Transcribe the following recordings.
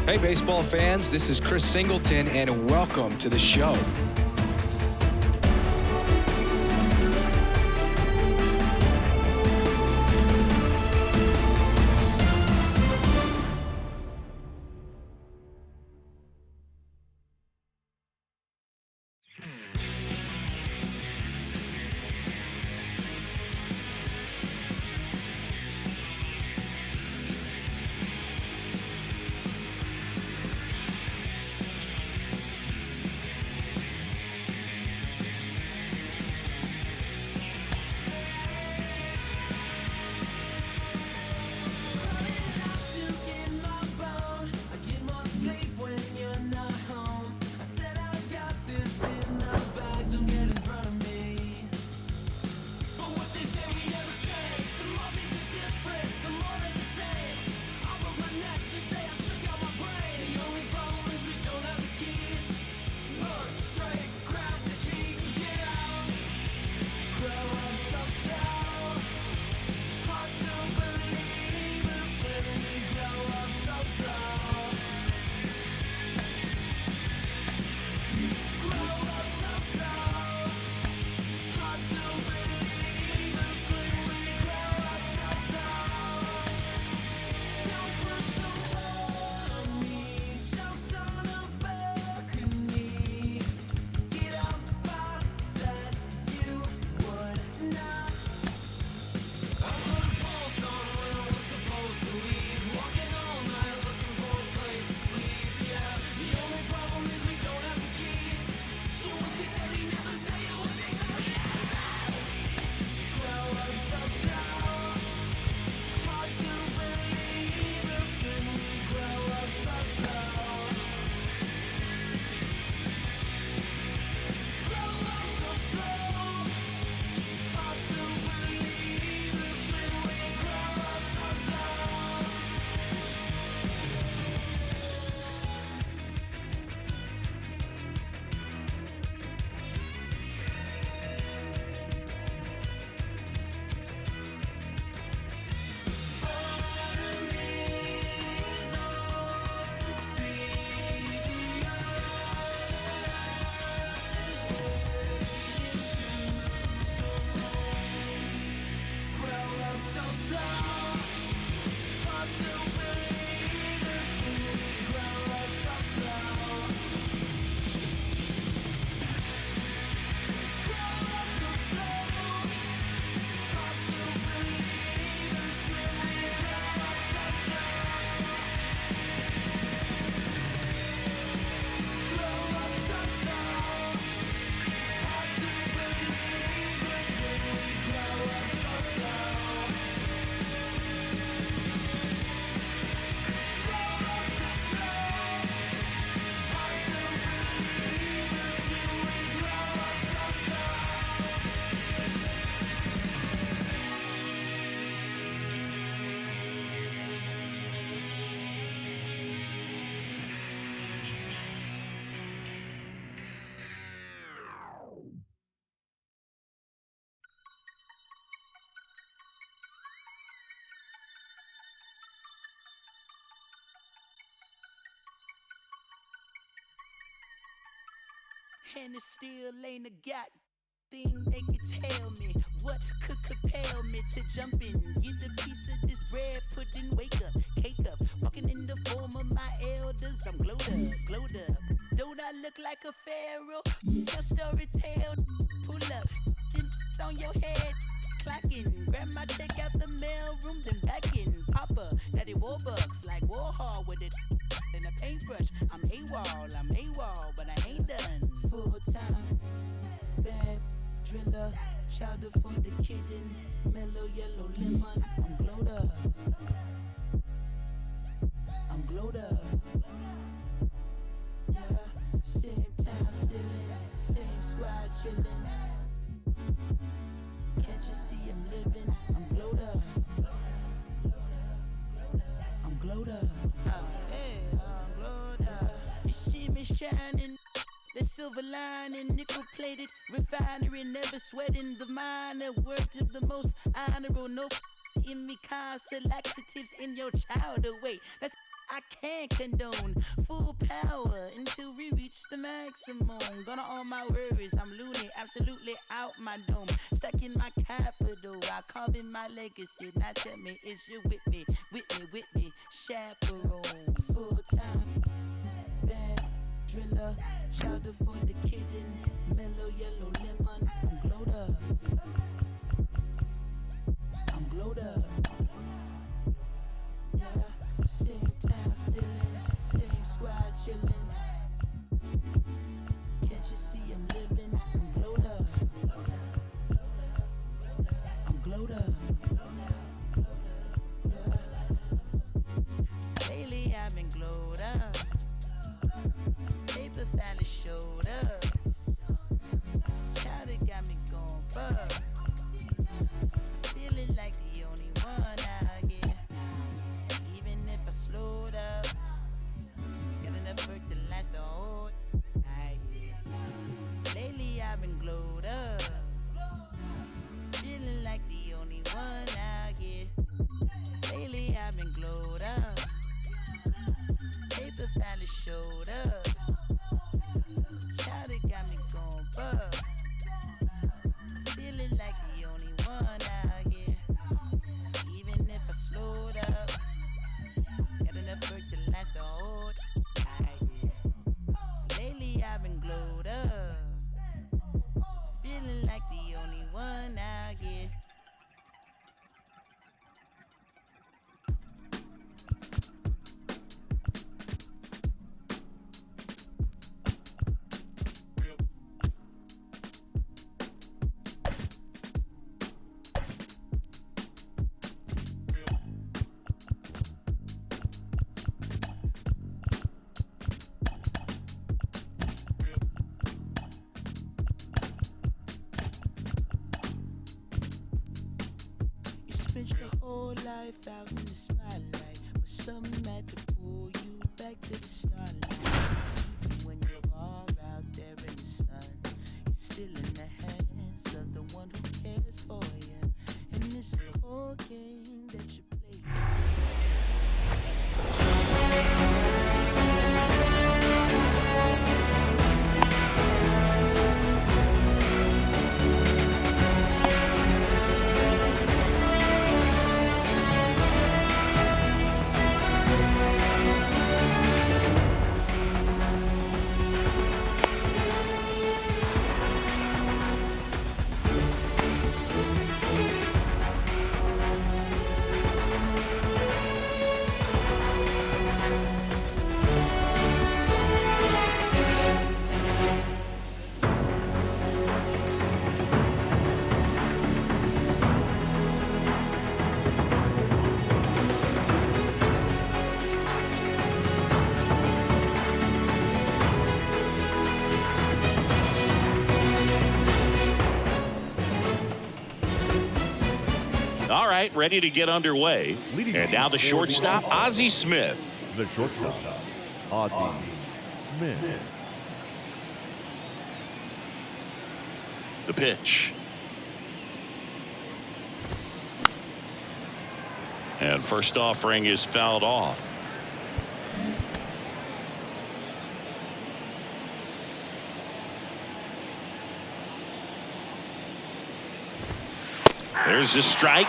Hey, baseball fans, this is Chris Singleton, and welcome to the show. And it still ain't a god thing they can tell me. What could compel me to jump in, get a piece of this bread, pudding, wake up, cake up, walking in the form of my elders. I'm glowed up. Don't I look like a pharaoh? Your story tale, pull up, then on your head, clocking. Grab my check out the mail room, then back in. Papa, daddy Warbucks, like Warhol with it. And a paintbrush, I'm AWOL, but I ain't done. Full time, bad driller, chowder for the kitten, mellow yellow lemon. I'm glowed up. Yeah, same time stillin', same squad chillin'. Can't you see I'm living? I'm glowed up. I'm glowed up. You see me shining, the silver lining, nickel plated refinery, never sweating the minor. Word to the most honorable, no in me, cause laxatives in your child away. That's I can't condone full power until we reach the maximum. Gonna all my worries, I'm loony, absolutely out my dome. Stuck in my capital, I carve in my legacy. Now tell me, is you with me, chaperone? Full time, bad driller, chowder for the kitten, mellow yellow lemon. I'm glowed up, I'm glowed up. Yeah, same town stillin', same squad chillin'. Can't you see I'm living? I'm glowed up, I'm glowed up. Yeah. Lately I've been glowed up. Paper finally showed up. Child, it got me going bug. Feeling like the only one out here. Even if I slowed up, got enough work to last the whole night. Lately I've been glowed up. Feeling like the only one out here. Lately I've been glowed up. Paper finally showed up. Child, it got me going bug. Feeling like the only one out here. Even if I slowed up, got enough work to last the whole night. Lately I've been glowed up. Feeling like the only one out here. Spent your whole life out in the spotlight, but something had to pull you back to the starlight. When you're far out there in the sun, you're still in the hands of the one who cares for you. And this cold game that you play. All right, ready to get underway. And now the shortstop, Ozzie Smith. The shortstop, Ozzie Smith. The pitch. And first offering is fouled off. There's the strike.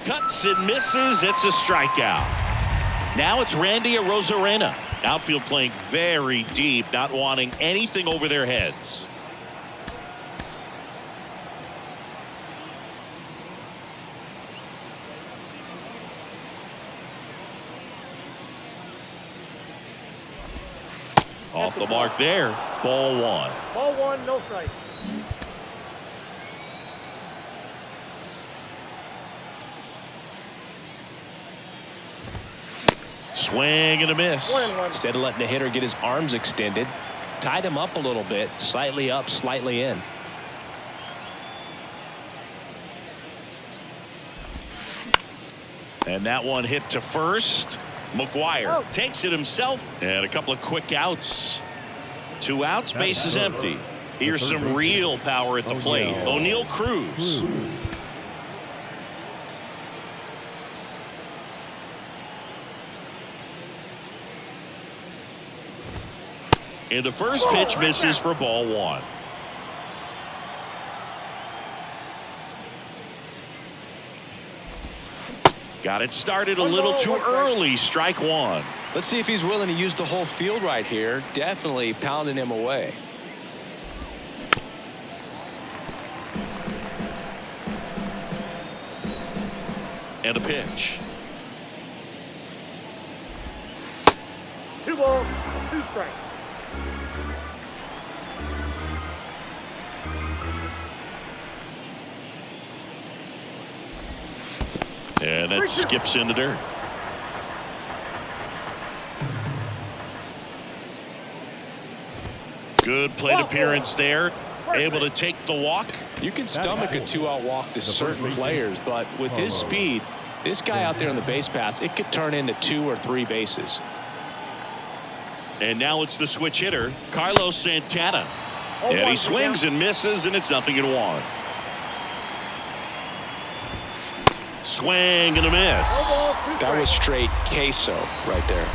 Cuts and misses. It's a strikeout. Now it's Randy Arozarena. Outfield playing very deep, not wanting anything over their heads. Off the mark there. Ball one. Ball one, no strike. Swing and a miss. Instead of letting the hitter get his arms extended, tied him up a little bit, slightly up, slightly in. And that one hit to first. McGuire takes it himself, and a couple of quick outs. 2 outs, base is empty. Here's some real power at the plate. O'Neal Cruz. And the first pitch misses for ball one. Got it started a little too early. Strike one. Let's see if he's willing to use the whole field right here. Definitely pounding him away. And a pitch. 2 balls, 2 strikes. And that skips in the dirt. Good plate appearance there. Able to take the walk. You can stomach a 2-out walk to certain players, but with his speed, this guy out there on the base pass, it could turn into 2 or 3 bases. And now it's the switch hitter, Carlos Santana. And he swings and misses, and it's 0-1. Swing and a miss. That was straight queso right there.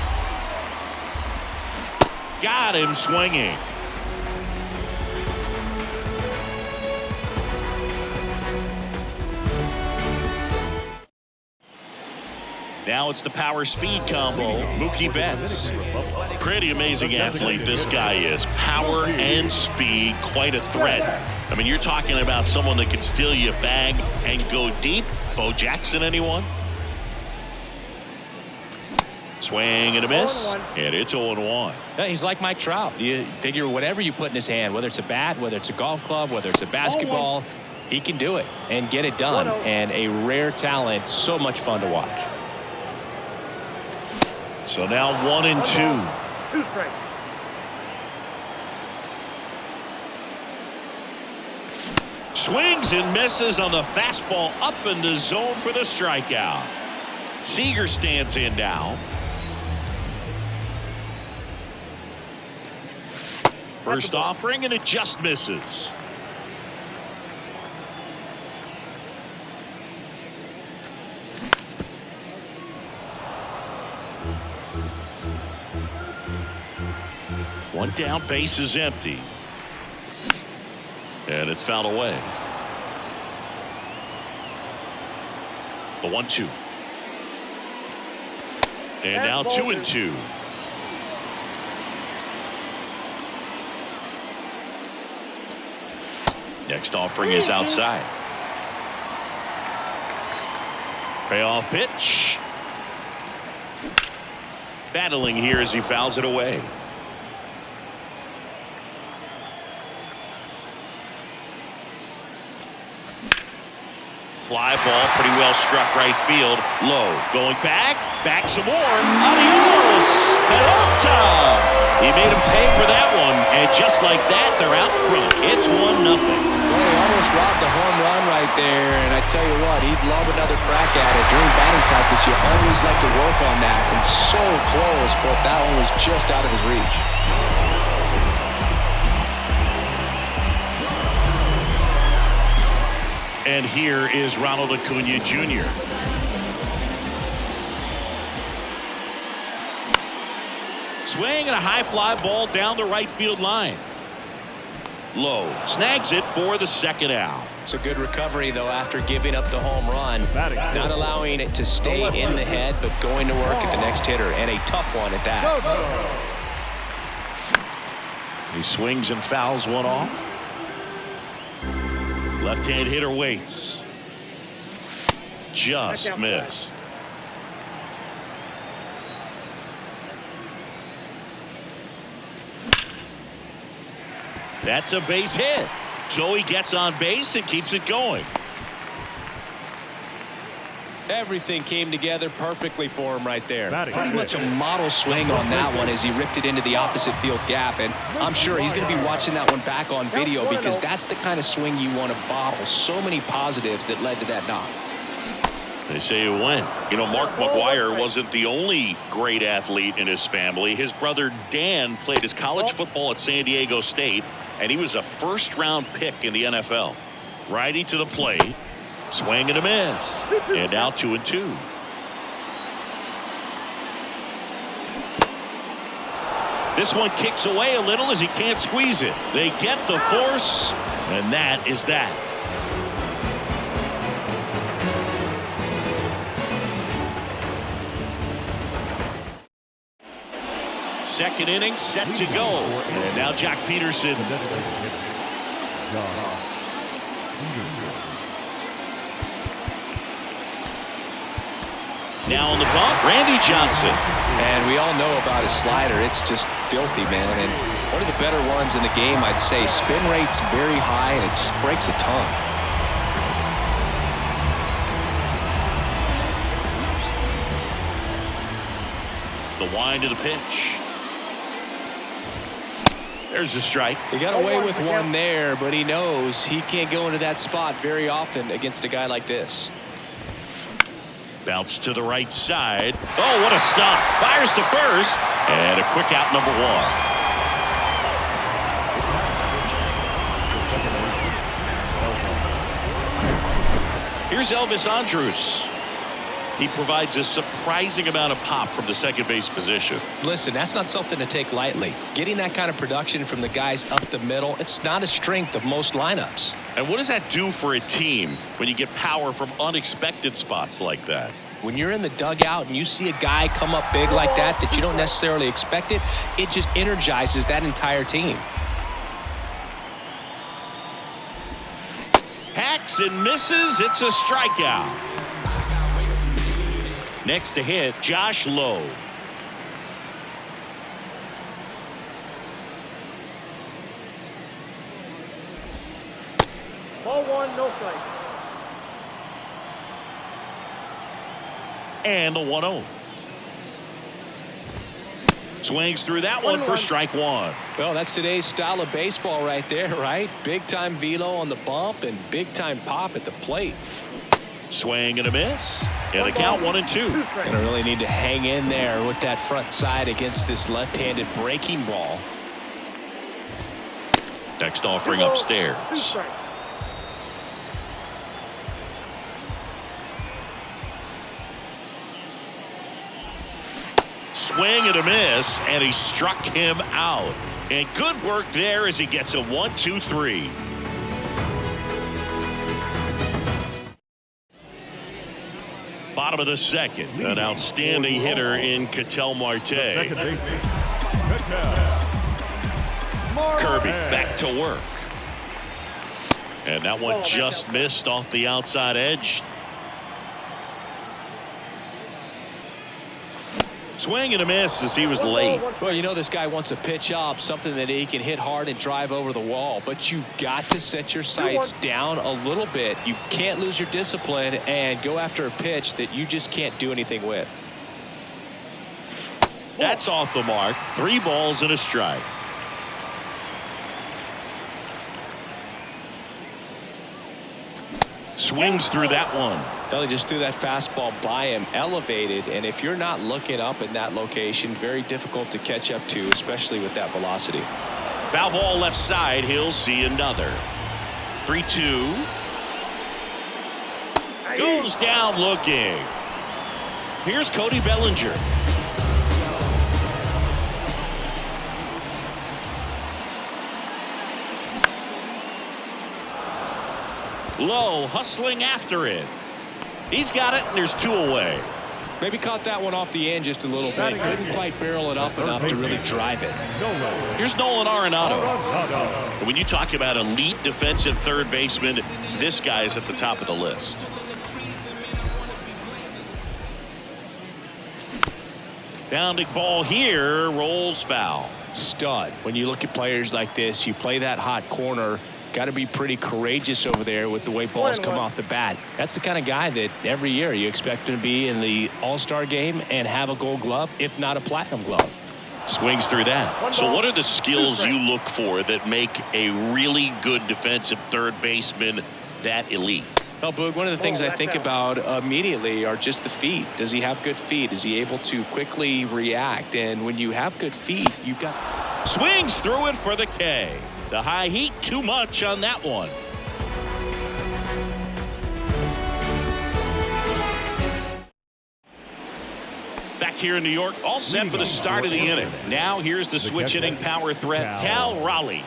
Got him swinging. Now it's the power speed combo. Mookie Betts. Pretty amazing athlete this guy is. Power and speed, quite a threat. I mean, you're talking about someone that can steal you a bag and go deep. Bo Jackson, anyone? Swing and a miss. And it's 0-1. Yeah, he's like Mike Trout. You figure whatever you put in his hand, whether it's a bat, whether it's a golf club, whether it's a basketball, he can do it and get it done. And a rare talent, so much fun to watch. So now 1-2. 2 strikes. Swings and misses on the fastball up in the zone for the strikeout. Seager stands in now. First offering, and it just misses. One down, base is empty. And it's fouled away. The 1-2. And now 2-2. Next offering is outside. Payoff pitch. Battling here as he fouls it away. Fly ball, pretty well struck right field. Low, going back some more. Adios, Peralta. He made him pay for that one, and just like that, they're out front. It's 1-0. Well, he almost robbed a home run right there, and I tell you what, he'd love another crack at it. During batting practice, you always like to work on that, and so close, but that one was just out of his reach. And here is Ronald Acuna Jr. Swing and a high fly ball down the right field line. Low, snags it for the second out. It's a good recovery, though, after giving up the home run. Not allowing it to stay in the head, but going to work at the next hitter, and a tough one at that. He swings and fouls one off. Left-hand hitter waits. Just missed. That's a base hit. So he gets on base and keeps it going. Everything came together perfectly for him right there. Pretty much a model swing on that one as he ripped it into the opposite field gap. And I'm sure he's going to be watching that one back on video because that's the kind of swing you want to bottle. So many positives that led to that knock. They say it went. You know, Mark McGwire wasn't the only great athlete in his family. His brother Dan played his college football at San Diego State. and he was a first-round pick in the NFL. Righty to the plate. Swing and a miss. And now 2-2. This one kicks away a little as he can't squeeze it. They get the force, and that is that. Second inning set to go. And now Jack Peterson. Now on the bump, Randy Johnson. And we all know about his slider. It's just filthy, man. And one of the better ones in the game, I'd say. Spin rate's very high, and it just breaks a ton. The wind of the pitch. There's the strike. He got away with one there, but he knows he can't go into that spot very often against a guy like this. Bounce to the right side. Oh, what a stop. Fires to first. And a quick out, number one. Here's Elvis Andrus. He provides a surprising amount of pop from the second base position. Listen, that's not something to take lightly. Getting that kind of production from the guys up the middle, it's not a strength of most lineups. And what does that do for a team when you get power from unexpected spots like that? When you're in the dugout and you see a guy come up big like that you don't necessarily expect it, it just energizes that entire team. Hacks and misses. It's a strikeout. Next to hit, Josh Lowe. Ball one, no strike. And the 1-0. Swings through that one for strike one. Well, that's today's style of baseball right there, right? Big-time velo on the bump and big-time pop at the plate. Swing and a miss. And the count 1-2. Gonna really need to hang in there with that front side against this left-handed breaking ball. Next offering upstairs. Swing and a miss, and he struck him out. And good work there as he gets a 1-2-3. Bottom of the second, an outstanding hitter in Ketel Marte. Kirby back to work. And that one just missed off the outside edge. Swing and a miss as he was late. Well, you know this guy wants a pitch up, something that he can hit hard and drive over the wall. But you've got to set your sights down a little bit. You can't lose your discipline and go after a pitch that you just can't do anything with. That's off the mark. 3 balls and a strike. Swings through that one. They just threw that fastball by him, elevated, and if you're not looking up in that location, very difficult to catch up to, especially with that velocity. Foul ball left side. He'll see another. 3-2. Goes down looking. Here's Cody Bellinger. Lowe hustling after it. He's got it, and there's 2 away. Maybe caught that one off the end just a little bit. Couldn't quite barrel it up enough to really drive it. Here's Nolan Arenado. When you talk about elite defensive third baseman, this guy is at the top of the list. Bounding ball here, rolls foul. Stud. When you look at players like this, you play that hot corner. Got to be pretty courageous over there with the way balls come off the bat. That's the kind of guy that every year you expect him to be in the All-Star game and have a Gold Glove, if not a Platinum Glove. Swings through that. So what are the skills you look for that make a really good defensive third baseman that elite? Well, Boog, one of the things I think about immediately are just the feet. Does he have good feet? Is he able to quickly react? And when you have good feet, you've got... Swings through it for the K. The high heat, too much on that one. Back here in New York, all set for the start of the inning. Now here's the switch inning power threat, Cal Raleigh.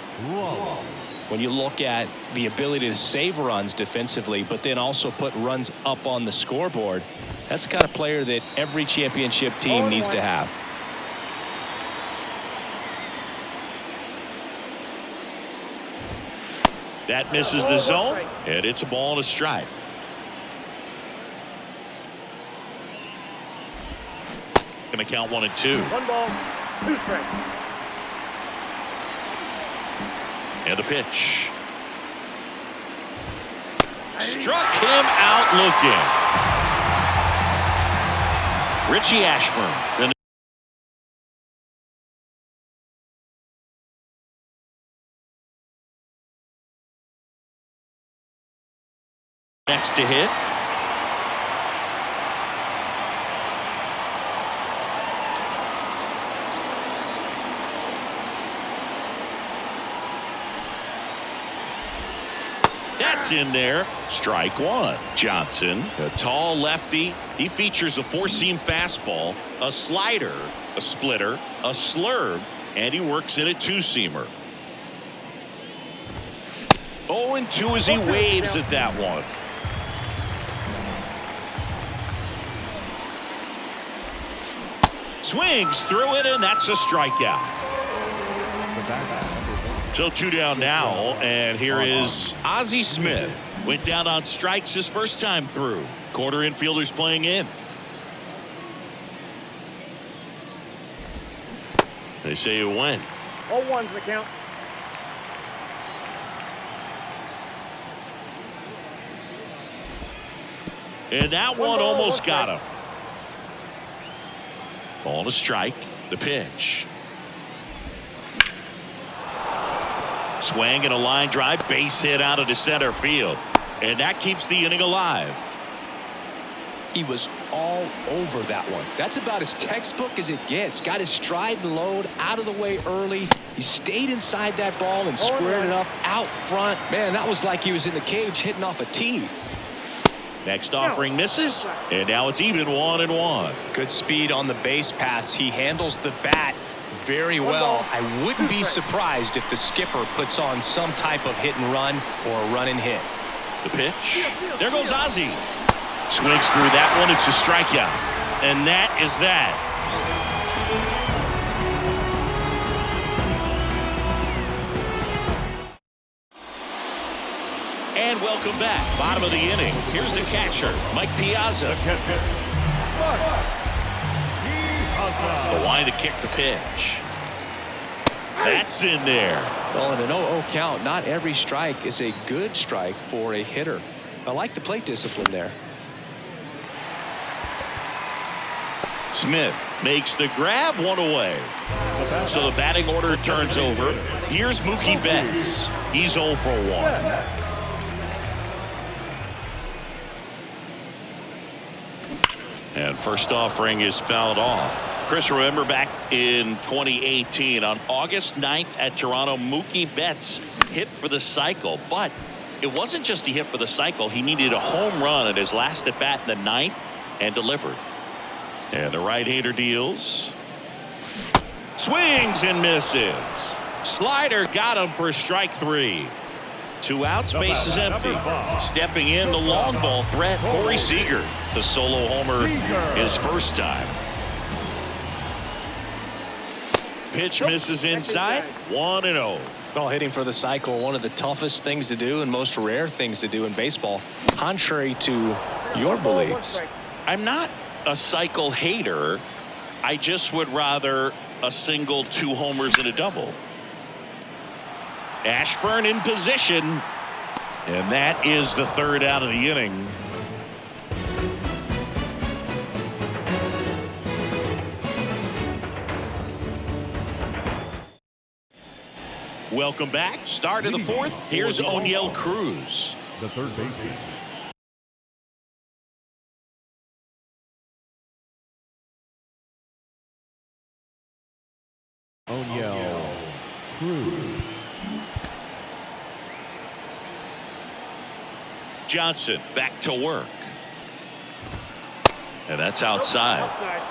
When you look at the ability to save runs defensively, but then also put runs up on the scoreboard, that's the kind of player that every championship team needs to have. That misses the zone, and it's a ball and a strike. Going to count 1 and 2. 1 ball, 2 strikes. And a pitch. Struck him out looking. Richie Ashburn. Next to hit. That's in there. Strike 1. Johnson, a tall lefty. He features a 4-seam fastball, a slider, a splitter, a slurve, and he works in a 2-seamer. 0-2 as he waves at that one. Swings through it, and that's a strikeout. So 2 down now, and here is Ozzie Smith. Went down on strikes his first time through. Quarter infielders playing in. They say you win. All ones the count. And that one almost got him. Ball and a strike. The pitch. Swing and a line drive, base hit out into center field. And that keeps the inning alive. He was all over that one. That's about as textbook as it gets. Got his stride and load out of the way early. He stayed inside that ball and squared it up out front. Man, that was like he was in the cage hitting off a tee. Next offering misses, and now it's even 1-1. Good speed on the base pass. He handles the bat very well. I wouldn't be surprised if the skipper puts on some type of hit and run or a run and hit. The pitch. There goes Ozzie. Swings through that one. It's a strikeout. And that is that. And welcome back. Bottom of the inning. Here's the catcher, Mike Piazza. The line to kick the pitch. That's in there. Well, in an 0-0 count, not every strike is a good strike for a hitter. I like the plate discipline there. Smith makes the grab, 1 away. So the batting order turns over. Here's Mookie Betts. He's 0 for 1. And first offering is fouled off. Chris, remember back in 2018 on August 9th at Toronto, Mookie Betts hit for the cycle. But it wasn't just he hit for the cycle. He needed a home run at his last at bat in the 9th and delivered. And the right-hander deals. Swings and misses. Slider got him for strike 3. 2 outs, base is empty. Stepping in, the long ball threat, Corey Seager. The solo homer his first time. Pitch misses inside, 1-0. Well, hitting for the cycle, one of the toughest things to do and most rare things to do in baseball, contrary to your beliefs. I'm not a cycle hater. I just would rather a single, 2 homers and a double. Ashburn in position, and that is the 3rd out of the inning. Welcome back. Start of the 4th. Here's O'Neill Cruz. The third baseman. O'Neill Cruz. Johnson back to work. And that's outside. Outside.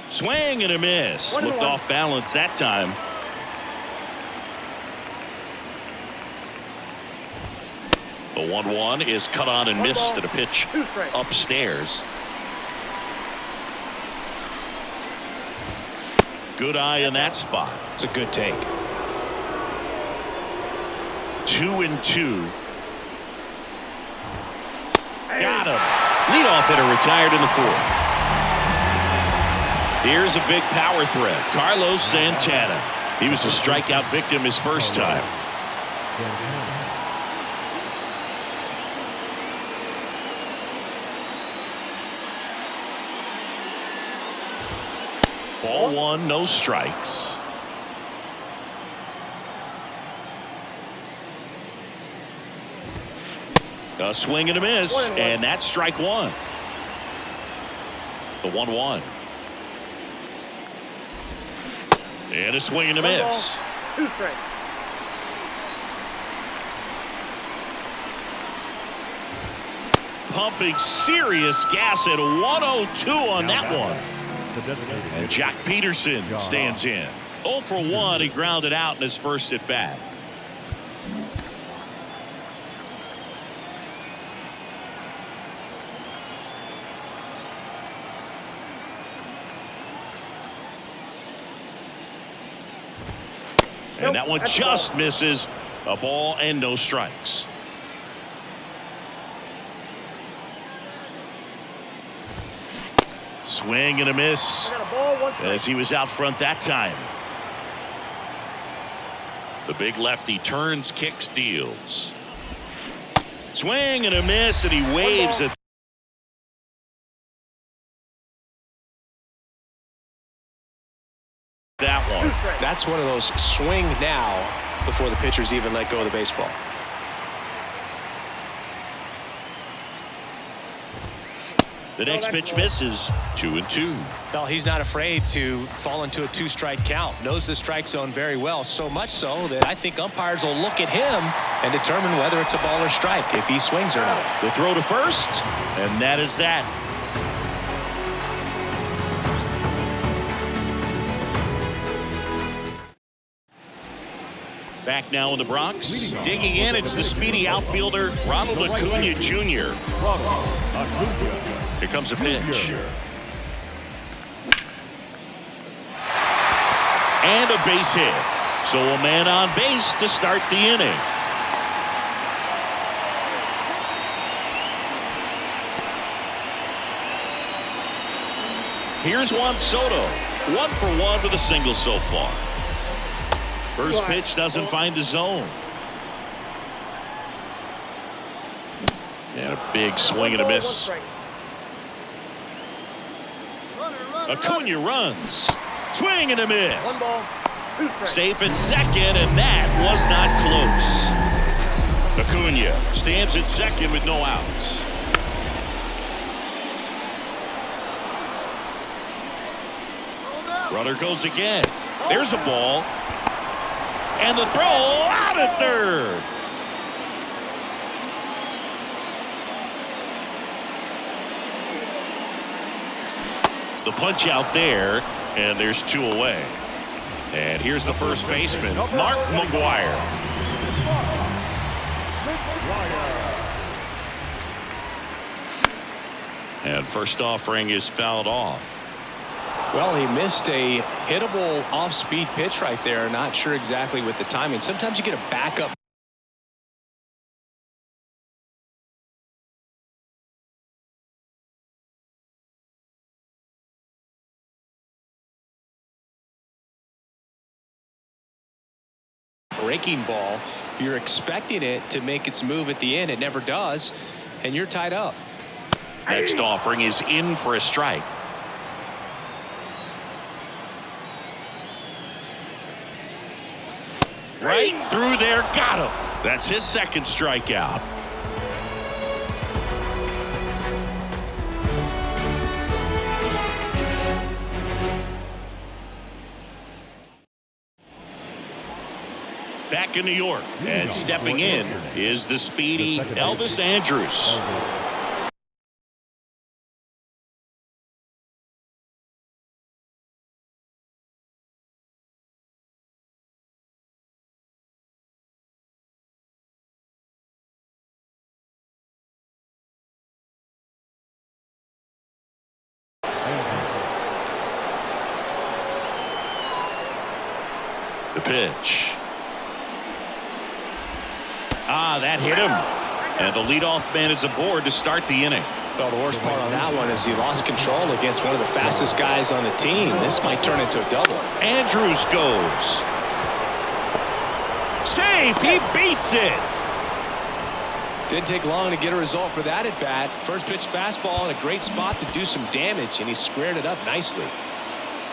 Swing and a miss. 1-1. Looked off balance that time. The 1-1 is cut on and missed at a pitch upstairs. Good eye in that spot. It's a good take. 2-2. Got him. Leadoff hitter retired in the fourth. Here's a big power threat. Carlos Santana. He was a strikeout victim his first time. Ball one, no strikes. A swing and a miss, and that's strike one. The 1-1. And a swing and a miss. 2 strikes. Pumping serious gas at 102 on that one. And Jack Peterson stands in. 0 for 1. He grounded out in his first at bat. And that one just misses. A ball and no strikes. Swing and a miss as he was out front that time. The big lefty turns, kicks, deals. Swing and a miss, and he waves it. That one. That's one of those swing now before the pitchers even let go of the baseball. The next pitch misses. 2-2. Well, he's not afraid to fall into a 2-strike count. Knows the strike zone very well, so much so that I think umpires will look at him and determine whether it's a ball or strike, if he swings or not. The throw to first, and that is that. Back now in the Bronx. Digging in, it's the speedy outfielder, Ronald Acuna Jr. Here comes a pitch. And a base hit. So a man on base to start the inning. Here's Juan Soto. 1 for 1 with a single so far. First pitch doesn't find the zone. And a big swing and a miss. Acuna runs. Swing and a miss. Safe at second, and that was not close. Acuna stands at second with no outs. Runner goes again. There's a ball. And the throw out at third. The punch out there, and there's 2 away. And here's the first baseman, Mark McGwire. And first offering is fouled off. Well, he missed a hittable off-speed pitch right there. Not sure exactly with the timing. Sometimes you get a backup. Breaking ball. You're expecting it to make its move at the end. It never does, and you're tied up. Next offering is in for a strike. Right through there, got him. That's his second strikeout. Back in New York, and stepping in is the speedy Elvis Andrus. The pitch. That hit him. And the leadoff man is aboard to start the inning. Well, the worst part on that one is he lost control against one of the fastest guys on the team. This might turn into a double. Andrus goes. Safe. He beats it. Didn't take long to get a result for that at bat. First pitch fastball in a great spot to do some damage, and he squared it up nicely.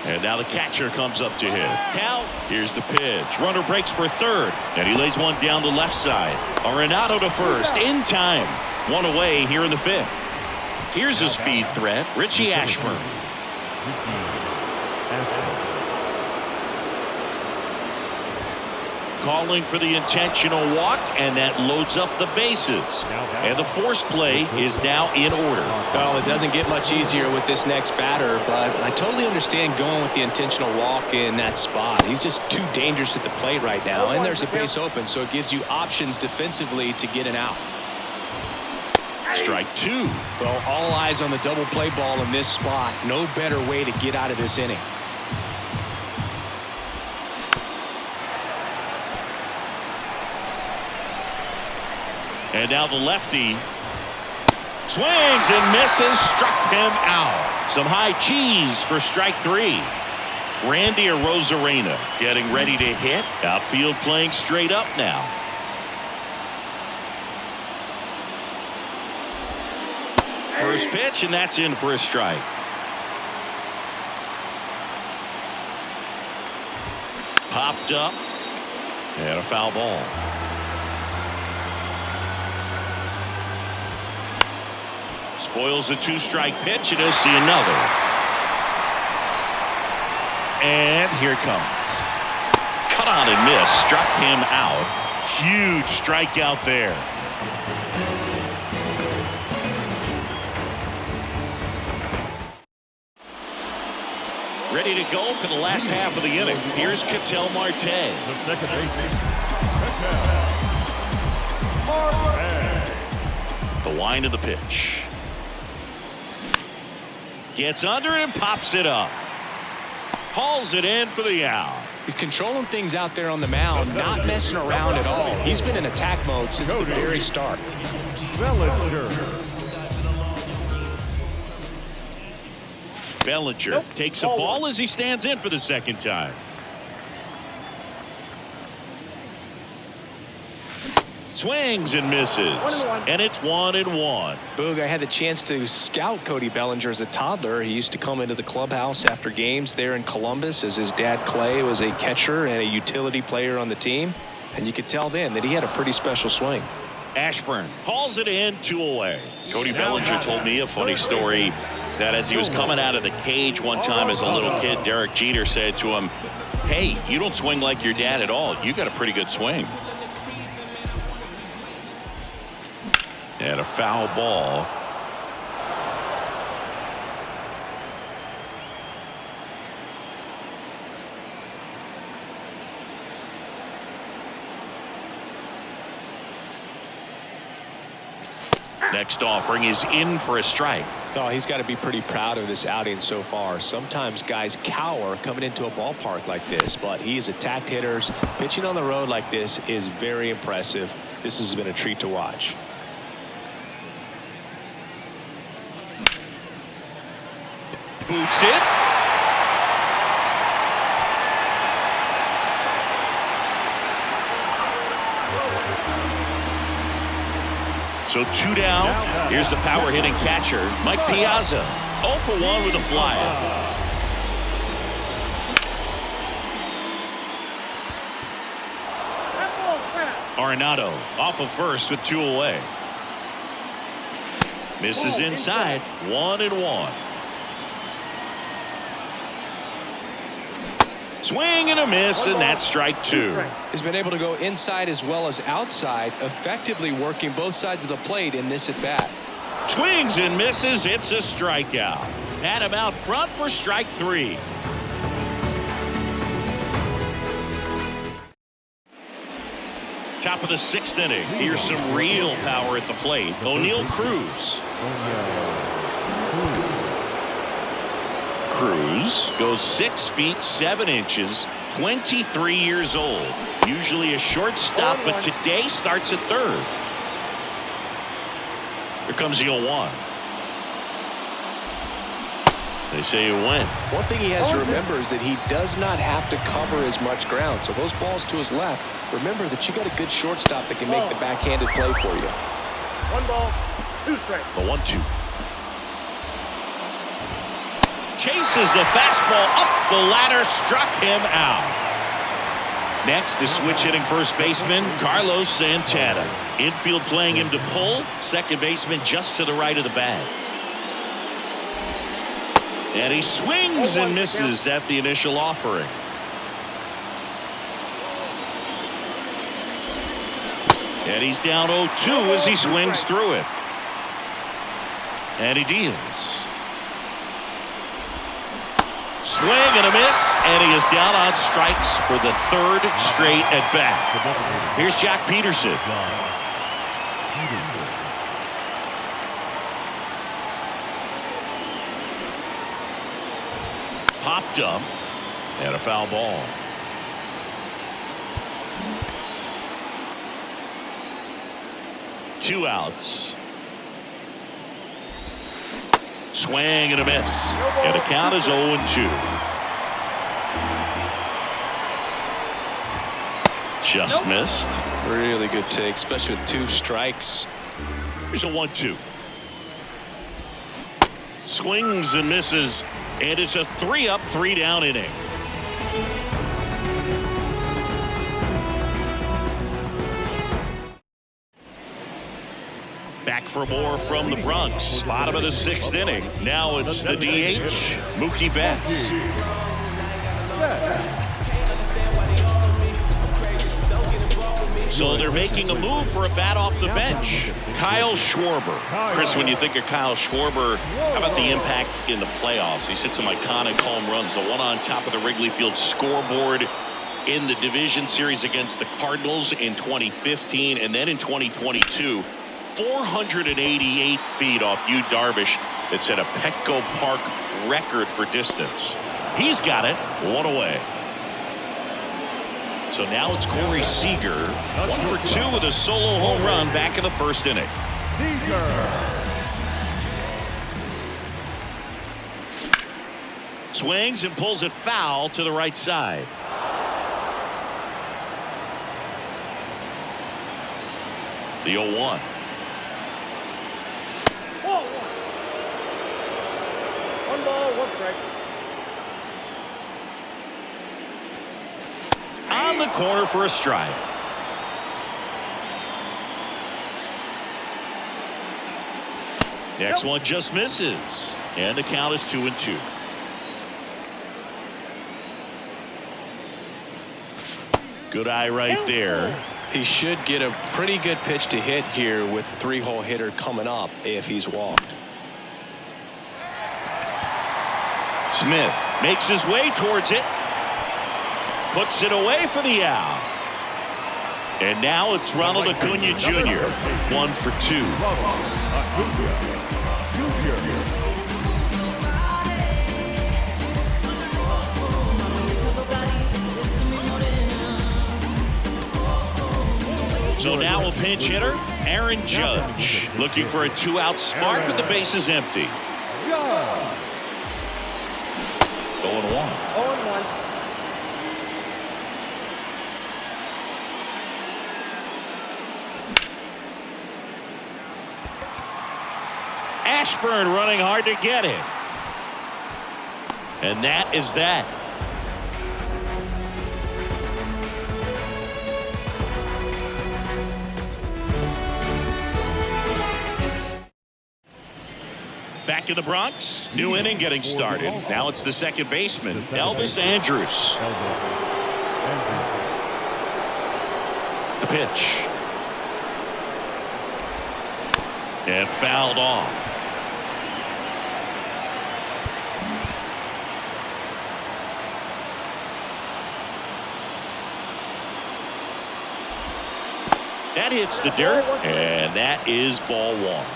And now the catcher comes up to him. Count. Here's the pitch. Runner breaks for third, and he lays one down the left side. Arenado to first in time. One away here in the fifth. Here's a speed threat, Richie Ashburn. Calling for the intentional walk, and that loads up the bases. And the force play is now in order. Well, it doesn't get much easier with this next batter, but I totally understand going with the intentional walk in that spot. He's just too dangerous at the plate right now, and there's a base open, so it gives you options defensively to get an out. Strike two. Well, all eyes on the double play ball in this spot. No better way to get out of this inning. And now the lefty swings and misses, struck him out. Some high cheese for strike three. Randy Arozarena getting ready to hit. Outfield playing straight up now. First pitch, and that's in for a strike. Popped up, and a foul ball. Spoils the two-strike pitch, and he'll see another. And here it comes. Cut on and miss, struck him out. Huge strikeout there. Ready to go for the last half of the inning. Here's Ketel Marte. The second baseman, Ketel Marte. The wind of the pitch. Gets under it and pops it up. Hauls it in for the out. He's controlling things out there on the mound, not messing around at all. He's been in attack mode since the very start. Bellinger takes a ball as he stands in for the second time. Swings and misses. And it's 1-1. Boog, I had the chance to scout Cody Bellinger as a toddler. He used to come into the clubhouse after games there in Columbus, as his dad Clay was a catcher and a utility player on the team. And you could tell then that he had a pretty special swing. Ashburn hauls it in, 2 away. Cody Bellinger told me a funny story that as he was coming out of the cage one time as a little kid, Derek Jeter said to him, "Hey, you don't swing like your dad at all. You got a pretty good swing." And a foul ball. Next offering is in for a strike. Oh, he's got to be pretty proud of this outing so far. Sometimes guys cower coming into a ballpark like this, but he has attacked hitters. Pitching on the road like this is very impressive. This has been a treat to watch. Boots it. So 2 down. Here's the power hitting catcher, Mike Piazza. 0 for 1 with a flyout. Arenado off of first with 2 away. Misses inside. 1-1. Swing and a miss, and that's strike two. He's been able to go inside as well as outside, effectively working both sides of the plate in this at bat. Swings and misses. It's a strikeout. Had him out front for strike three. Top of the sixth inning. Here's some real power at the plate. O'Neal Cruz. Cruz goes 6 feet 7 inches, 23 years old. Usually a shortstop, but today starts at third. Here comes the 0-1. They say he went. One thing he has to remember is that he does not have to cover as much ground. So those balls to his left, remember that you got a good shortstop that can make the backhanded play for you. 1 ball, 2 strikes. The 1-2. Chases the fastball up the ladder, struck him out. Next is switch hitting first baseman Carlos Santana. Infield playing him to pull. Second baseman just to the right of the bag. And he swings and misses at the initial offering. And he's down 0-2 as he swings through it. And he deals. Swing and a miss, and he is down on strikes for the third straight at bat. Here's Jack Peterson. Popped up, and a foul ball. Two outs. Swing and a miss. And the count is 0-2. Just missed. Really good take, especially with 2 strikes. Here's a 1-2. Swings and misses. And it's a 3-up, 3-down inning. Back for more from the Bronx. Bottom of the 6th inning. Now it's the DH, Mookie Betts. So they're making a move for a bat off the bench. Kyle Schwarber. Chris, when you think of Kyle Schwarber, how about the impact in the playoffs? He's hit some iconic home runs. The one on top of the Wrigley Field scoreboard in the division series against the Cardinals in 2015, and then in 2022. 488 feet off Yu Darvish. That set a Petco Park record for distance. He's got it. 1 away. So now it's Corey Seager. 1 for 2 with a solo home run back in the first inning. Swings and pulls it foul to the right side. The 0-1. One ball, 1 strike. On the corner for a strike. Next one just misses. And the count is 2-2. Good eye right there. He should get a pretty good pitch to hit here with 3-hole hitter coming up if he's walked. Smith makes his way towards it. Puts it away for the out. And now it's Ronald Acuna Jr. 1 for 2. So now a pinch hitter, Aaron Judge, looking for a 2-out smart with the bases empty. 0-1. 0-1. Ashburn running hard to get it. And that is that. Back back in the Bronx. New inning getting started. Now it's the second baseman, Elvis Andrus. The pitch. And fouled off. That hits the dirt, and that is ball one.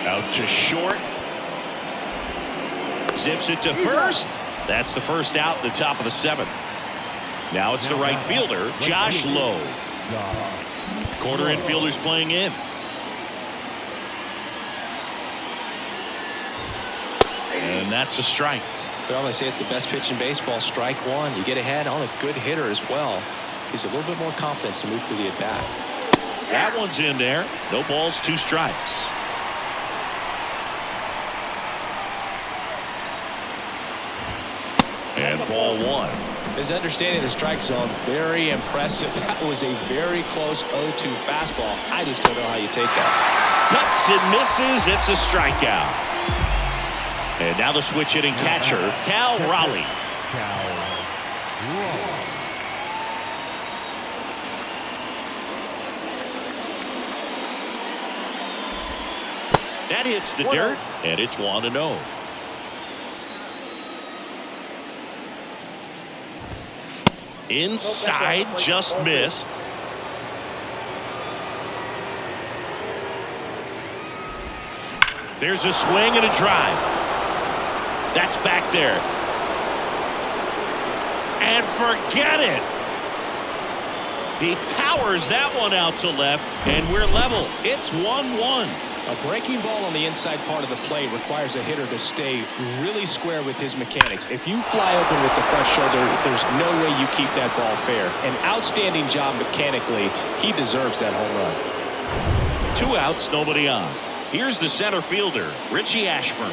Out to short. Zips it to first. That's the first out, the top of the seventh. Now it's the right fielder, Josh Lowe. Corner infielders playing in. And that's a strike. Well, they say it's the best pitch in baseball. Strike one. You get ahead on a good hitter as well. Gives you a little bit more confidence to move through the at-bat. That one's in there. No balls, 2 strikes. And ball one. His understanding of the strike zone, very impressive. That was a very close 0-2 fastball. I just don't know how you take that. Cuts and misses. It's a strikeout. And now the switch hitting catcher, Cal Raleigh. That hits the dirt, and it's 1-0. Inside, just missed. There's a swing and a drive. That's back there. And forget it. He powers that one out to left, and we're level. It's 1-1. A breaking ball on the inside part of the plate requires a hitter to stay really square with his mechanics. If you fly open with the front shoulder, there's no way you keep that ball fair. An outstanding job mechanically. He deserves that home run. 2 outs, nobody on. Here's the center fielder, Richie Ashburn.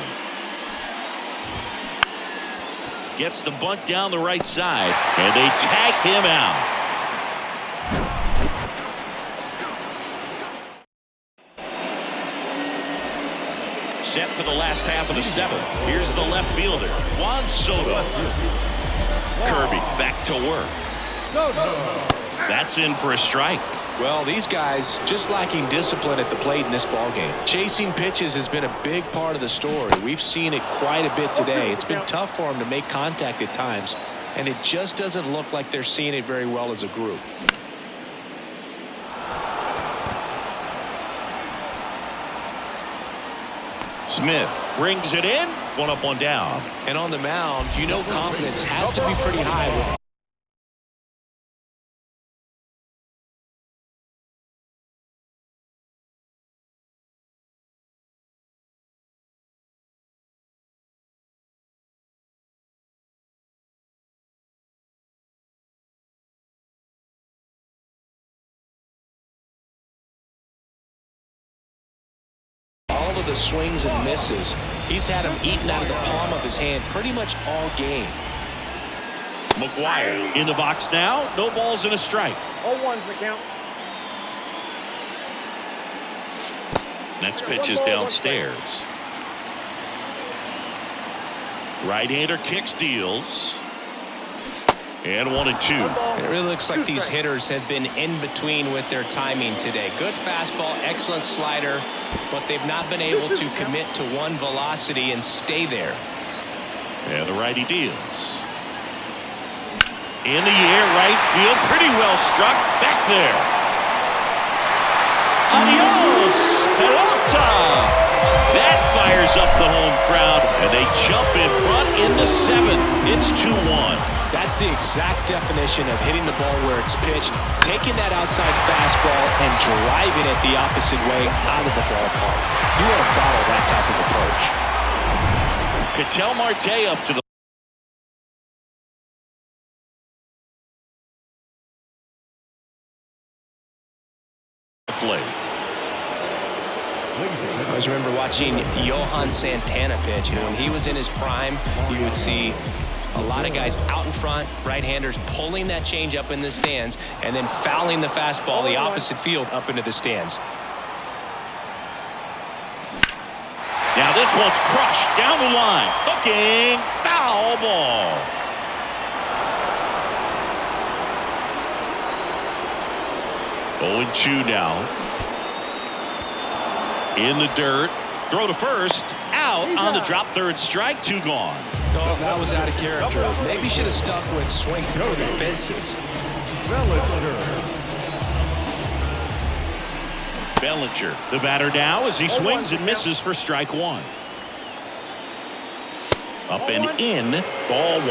Gets the bunt down the right side, and they tag him out. Set for the last half of the 7th. Here's the left fielder, Juan Soto. Kirby back to work. That's in for a strike. Well, these guys just lacking discipline at the plate in this ballgame. Chasing pitches has been a big part of the story. We've seen it quite a bit today. It's been tough for them to make contact at times, and it just doesn't look like they're seeing it very well as a group. Smith brings it in. 1 up, 1 down. And on the mound, you know confidence has to be pretty high with all of the swings and misses. He's had them eaten out of the palm of his hand pretty much all game. McGuire in the box now. No balls and a strike. 0-1's the count. Next pitch is downstairs. Right-hander kicks, deals. And 1-2. It really looks like these hitters have been in between with their timing today. Good fastball, excellent slider, but they've not been able to commit to one velocity and stay there. And the righty deals. In the air, right field, pretty well struck. Back there. Adios, pelota. That fires up the home crowd, and they jump in front in the 7th. It's 2-1. That's the exact definition of hitting the ball where it's pitched, taking that outside fastball and driving it the opposite way out of the ballpark. You want to follow that type of approach. Ketel Marte up to the plate. I always remember watching Johan Santana pitch, and when he was in his prime, you would see A lot of guys out in front, right-handers pulling that change up in the stands and then fouling the fastball the opposite field up into the stands. Now this one's crushed down the line. Looking, foul ball. Oh, 0-2 now. In the dirt. Throw to first. Out on the drop. Third strike. 2 gone. Oh, that was out of character. Maybe should have stuck with swing for the fences. Bellinger, the batter now as he swings and misses for strike 1. Up and in, ball 1.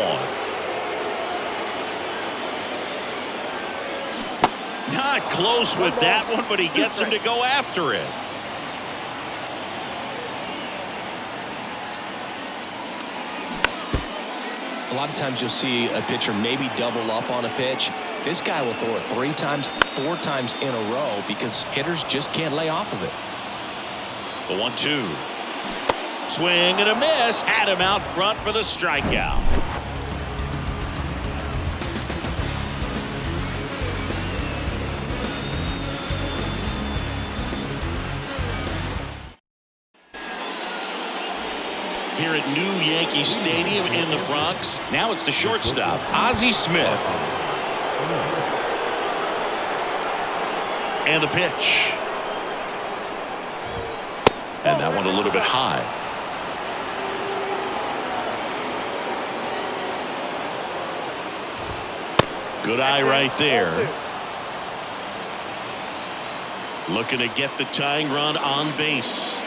Not close with that one, but he gets him to go after it. A lot of times you'll see a pitcher maybe double up on a pitch. This guy will throw it 3 times, 4 times in a row because hitters just can't lay off of it. The 1-2. Swing and a miss. Had him out front for the strikeout. Here at New Yankee Stadium in the Bronx. Now it's the shortstop, Ozzie Smith. And the pitch. And that one a little bit high. Good eye right there. Looking to get the tying run on base.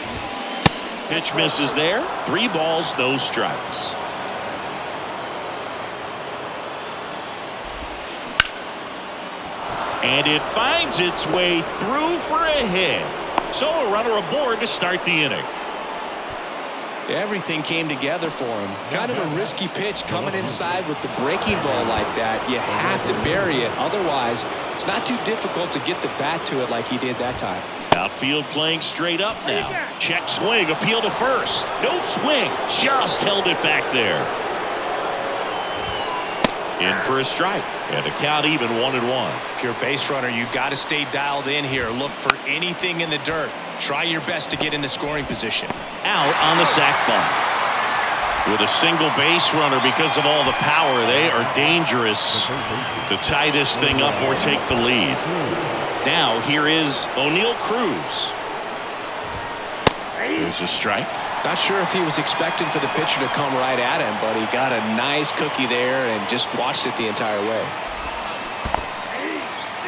Pitch misses there. 3 balls, no strikes. And it finds its way through for a hit. So a runner aboard to start the inning. Everything came together for him. Kind of a risky pitch coming inside with the breaking ball like that. You have to bury it. Otherwise, it's not too difficult to get the bat to it like he did that time. Outfield playing straight up now. Check swing, appeal to first. No swing, just held it back there. In for a strike, and a count even 1-1. If you're a base runner, you got to stay dialed in here. Look for anything in the dirt. Try your best to get into scoring position. Out on the sac bunt. With a single base runner, because of all the power, they are dangerous to tie this thing up or take the lead. Now here is O'Neal Cruz. There's a strike. Not sure if he was expecting for the pitcher to come right at him, but he got a nice cookie there and just watched it the entire way.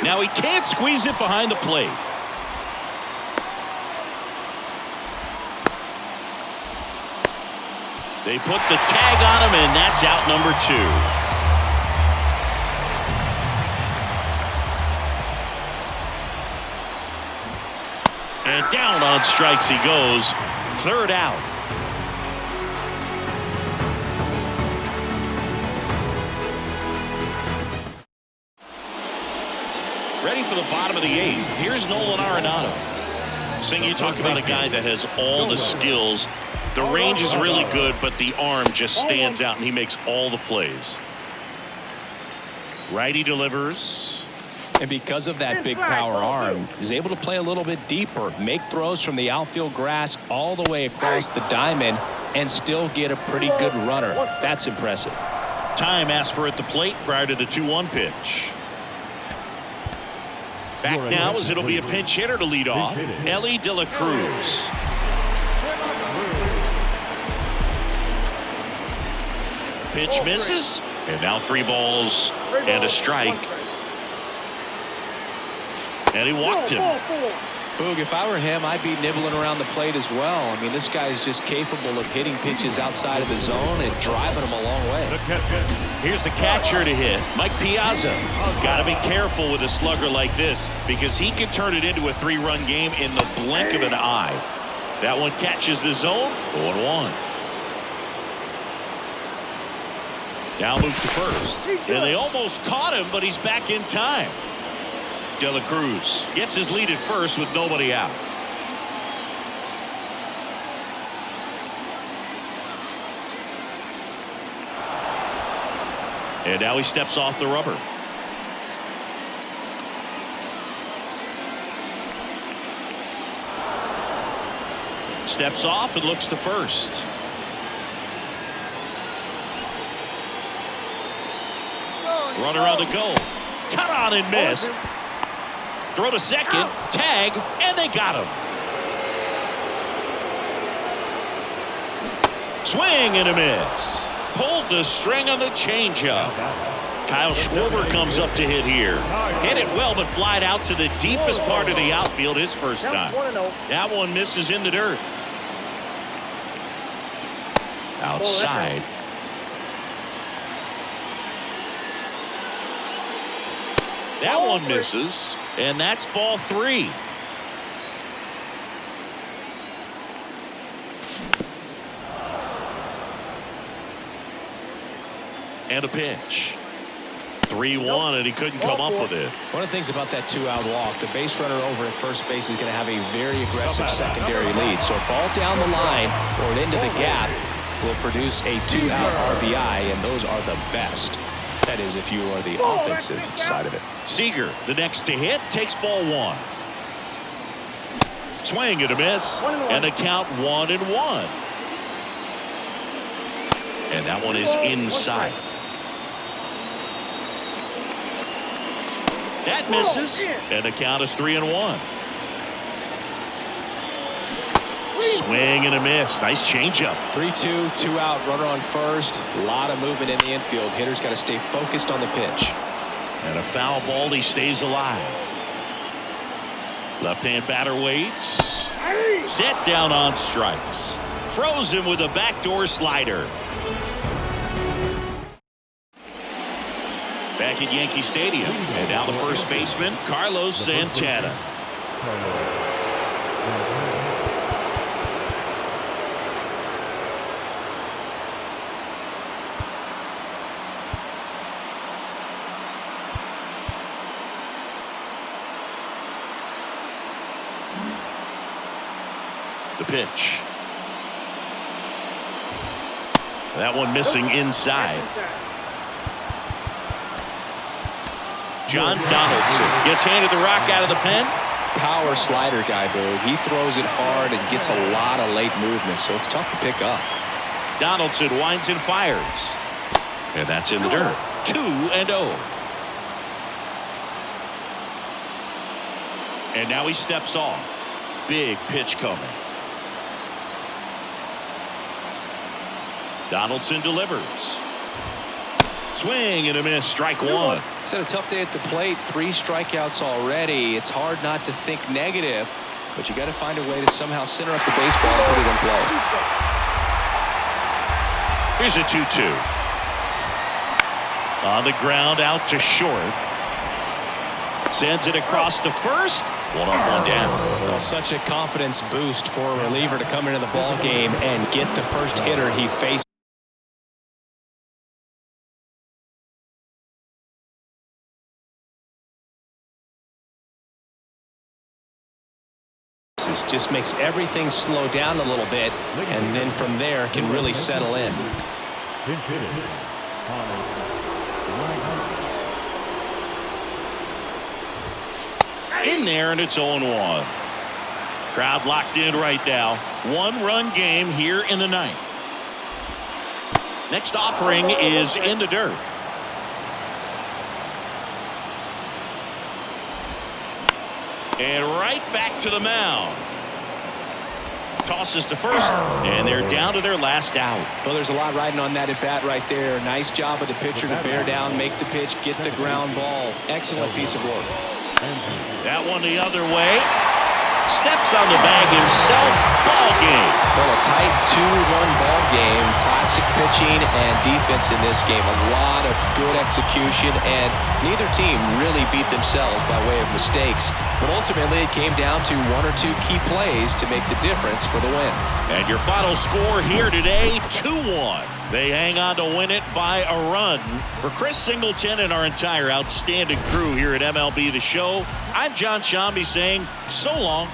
Now he can't squeeze it behind the plate. They put the tag on him, and that's out number 2. And down on strikes he goes. 3rd out. Ready for the bottom of the 8th. Here's Nolan Arenado. Sing, you talk about a guy that has all the skills. The range is really good, but the arm just stands out, and he makes all the plays. Righty delivers. And because of that big power arm, he's able to play a little bit deeper, make throws from the outfield grass all the way across the diamond, and still get a pretty good runner. That's impressive. Time asked for at the plate prior to the 2-1 pitch. Back now as it'll be a pinch hitter to lead off. Ellie De La Cruz. Pitch misses. And now 3 balls and a strike. And he walked him. Boog, if I were him, I'd be nibbling around the plate as well. I mean, this guy is just capable of hitting pitches outside of the zone and driving them a long way. Here's the catcher to hit, Mike Piazza. Got to be careful with a slugger like this because he can turn it into a 3-run game in the blink of an eye. That one catches the zone. 0-1. Now move to first. And they almost caught him, but he's back in time. De La Cruz gets his lead at first with nobody out. And now he steps off the rubber. Steps off and looks to first. Runner on the goal. Cut on and miss. Throw to second. Tag. And they got him. Swing and a miss. Pulled the string on the changeup. Kyle Schwarber comes up to hit here. Hit it well, but flied out to the deepest part of the outfield his first time. That one misses in the dirt. Outside. That one misses, and that's ball 3. And a pitch. 3-1, and he couldn't come up with it. One of the things about that 2-out walk, the base runner over at first base is going to have a very aggressive secondary lead. So a ball down the line or into the gap will produce a 2-out RBI, and those are the best. That is, if you are the offensive side of it. Seager, the next to hit, takes ball 1. Swing and a miss, and a count 1-1. And that one is inside. That misses, and the count is 3-1. Swing and a miss. Nice changeup. 3-2, 2-out, runner on first. A lot of movement in the infield. Hitter's got to stay focused on the pitch. And a foul ball. He stays alive. Left-hand batter waits. Set down on strikes. Frozen with a backdoor slider. Back at Yankee Stadium. And now the first baseman, Carlos Santana. The pitch. That one missing inside. John Donaldson gets handed the rock out of the pen. Power slider guy, Boo. He throws it hard and gets a lot of late movement, so it's tough to pick up. Donaldson winds and fires. And that's in the dirt. 2-0. And now he steps off. Big pitch coming. Donaldson delivers. Swing and a miss. Strike 1. He's had a tough day at the plate. 3 strikeouts already. It's hard not to think negative, but you got to find a way to somehow center up the baseball and put it in play. Here's a 2-2. On the ground, out to short. Sends it across to first. 1-1 down. Well, such a confidence boost for a reliever to come into the ball game and get the first hitter he faced. Just makes everything slow down a little bit, and then from there can really settle in. In there, and it's 0-1. Crowd locked in right now. 1-run game here in the 9th. Next offering is in the dirt. And right back to the mound. Tosses to first, and they're down to their last out. Well, there's a lot riding on that at bat right there. Nice job of the pitcher to bear down, make the pitch, get the ground ball. Excellent piece of work. That one the other way. Steps on the bag himself. Ball game. Well, a tight 2-1 ball game. Classic pitching and defense in this game. A lot of good execution, and neither team really beat themselves by way of mistakes. But ultimately, it came down to 1 or 2 key plays to make the difference for the win. And your final score here today, 2-1. They hang on to win it by a run. For Chris Singleton and our entire outstanding crew here at MLB The Show, I'm John Shambi saying so long.